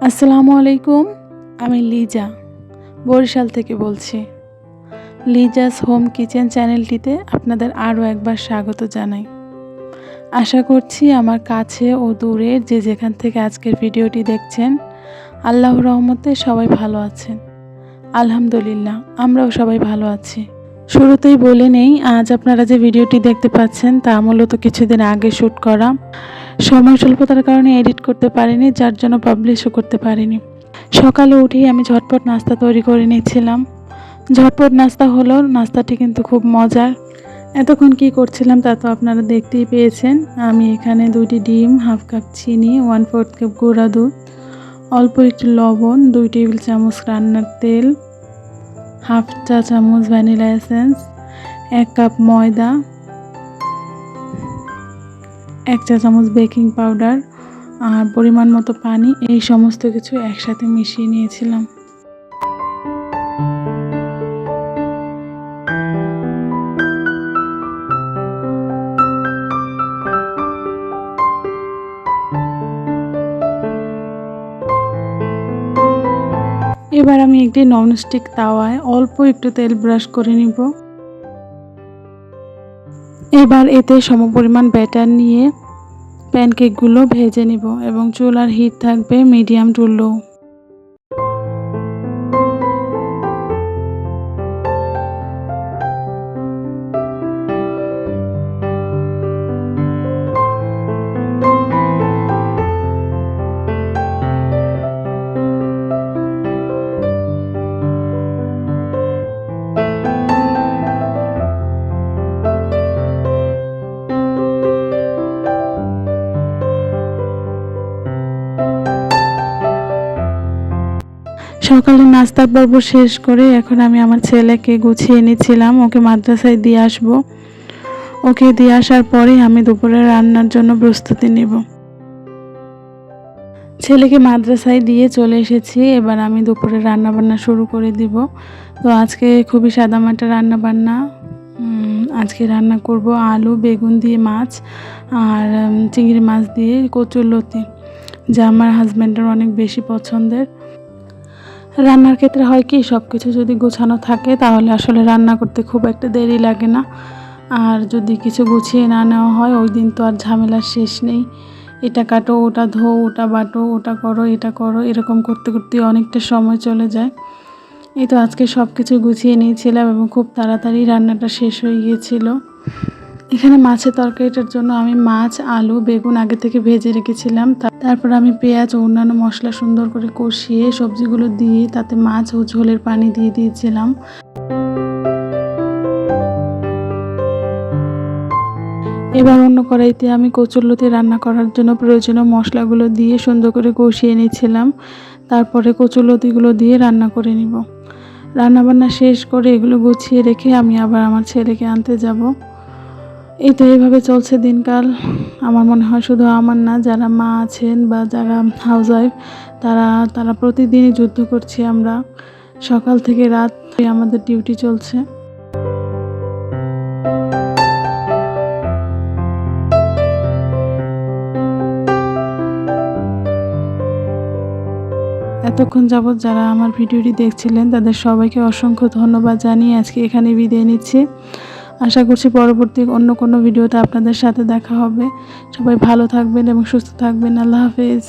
আসসালামু আলাইকুম। আমি লিজা বরিশাল থেকে বলছি। লিজাস হোম কিচেন চ্যানেলটিতে আপনাদের আরও একবার স্বাগত জানাই। আশা করছি আমার কাছে ও দূরের যে যেখান থেকে আজকের ভিডিওটি দেখছেন, আল্লাহর রহমতে সবাই ভালো আছেন। আলহামদুলিল্লাহ, আমরাও সবাই ভালো আছি। শুরুতেই বলে নেই, আজ আপনারা যে ভিডিওটি দেখতে পাচ্ছেন তা মূলত কিছুদিন আগে শ্যুট করা। সময় স্বল্পতার কারণে এডিট করতে পারিনি, যার জন্য পাবলিশও করতে পারিনি। সকালে উঠেই আমি ঝটপট নাস্তা তৈরি করে নিয়েছিলাম। ঝটপট নাস্তা হলো, নাস্তাটি কিন্তু খুব মজার। এতক্ষণ কি করছিলাম তা তো আপনারা দেখতেই পেয়েছেন। আমি এখানে 2টি ডিম, হাফ কাপ চিনি, 1/4 কাপ গুঁড়া দুধ, অল্প একটু লবণ, 2 টেবিল চামচ রান্নার তেল, হাফ চা চামচ ভ্যানিলা এসেন্স, 1 কাপ ময়দা, 1 চা চামচ বেকিং পাউডার আর পরিমাণ মতো পানি, এই সমস্ত কিছু একসাথে মিশিয়ে নিয়েছিলাম। এবার আমি একটি ননস্টিক তাওয়ায় অল্প একটু তেল ব্রাশ করে নিব। এবার এতে সমপরিমাণ ব্যাটার নিয়ে প্যানকেকগুলো ভেজে নিব এবং চুলার হিট থাকবে মিডিয়াম টু লো। সকালে নাস্তার পর্ব শেষ করে এখন আমি আমার ছেলেকে গুছিয়ে নিচ্ছিলাম, ওকে মাদ্রাসায় দিয়ে আসব। ওকে দিয়ে আসার পরেই আমি দুপুরে রান্নার জন্য প্রস্তুতি নেব। ছেলেকে মাদ্রাসায় দিয়ে চলে এসেছি, এবার আমি দুপুরে রান্নাবান্না শুরু করে দিব। তো আজকে খুবই সাদামাটা রান্নাবান্না। আজকে রান্না করব আলু বেগুন দিয়ে মাছ আর চিংড়ি মাছ দিয়ে কচুরলতি, যা আমার হাজব্যান্ডের অনেক বেশি পছন্দের। রান্নার ক্ষেত্রে হয় কি, সব কিছু যদি গোছানো থাকে তাহলে আসলে রান্না করতে খুব একটা দেরি লাগে না। আর যদি কিছু গুছিয়ে না নেওয়া হয়, ওই দিন তো আর ঝামেলার শেষ নেই। এটা কাটো, ওটা ধো, ওটা বাটো, ওটা করো, এটা করো, এরকম করতে করতে অনেকটা সময় চলে যায়। এই তো আজকে সব কিছু গুছিয়ে নিয়েছিলাম এবং খুব তাড়াতাড়ি রান্নাটা শেষ হয়ে গিয়েছিল। এখানে মাছের তরকারিটার জন্য আমি মাছ আলু বেগুন আগে থেকে ভেজে রেখেছিলাম। তারপর আমি পেঁয়াজ ও অন্যান্য মশলা সুন্দর করে কষিয়ে সবজিগুলো দিয়ে তাতে মাছ ও ঝোলের পানি দিয়ে দিয়েছিলাম। এবার অন্য কড়াইতে আমি কচুরলতি রান্না করার জন্য প্রয়োজনীয় মশলাগুলো দিয়ে সুন্দর করে কষিয়ে নিয়েছিলাম। তারপরে কচুরলতিগুলো দিয়ে রান্না করে নিব। রান্নাবান্না শেষ করে এগুলো গুছিয়ে রেখে আমি আবার আমার ছেলেকে আনতে যাব। এই তো এইভাবে চলছে দিনকাল। আমার মনে হয় শুধু আমার না, যারা মা আছেন বা যারা হাউসওয়াইফ তারা প্রতিদিনই যুদ্ধ করছি আমরা। সকাল থেকে রাত আমাদের ডিউটি চলছে। এতক্ষণ যাবৎ যারা আমার ভিডিওটি দেখছিলেন তাদের সবাইকে অসংখ্য ধন্যবাদ জানিয়ে আজকে এখানে বিদায় নিচ্ছি। আশা করছি পরবর্তী অন্য কোনো ভিডিওতে আপনাদের সাথে দেখা হবে। সবাই ভালো থাকবেন এবং সুস্থ থাকবেন। আল্লাহ হাফেজ।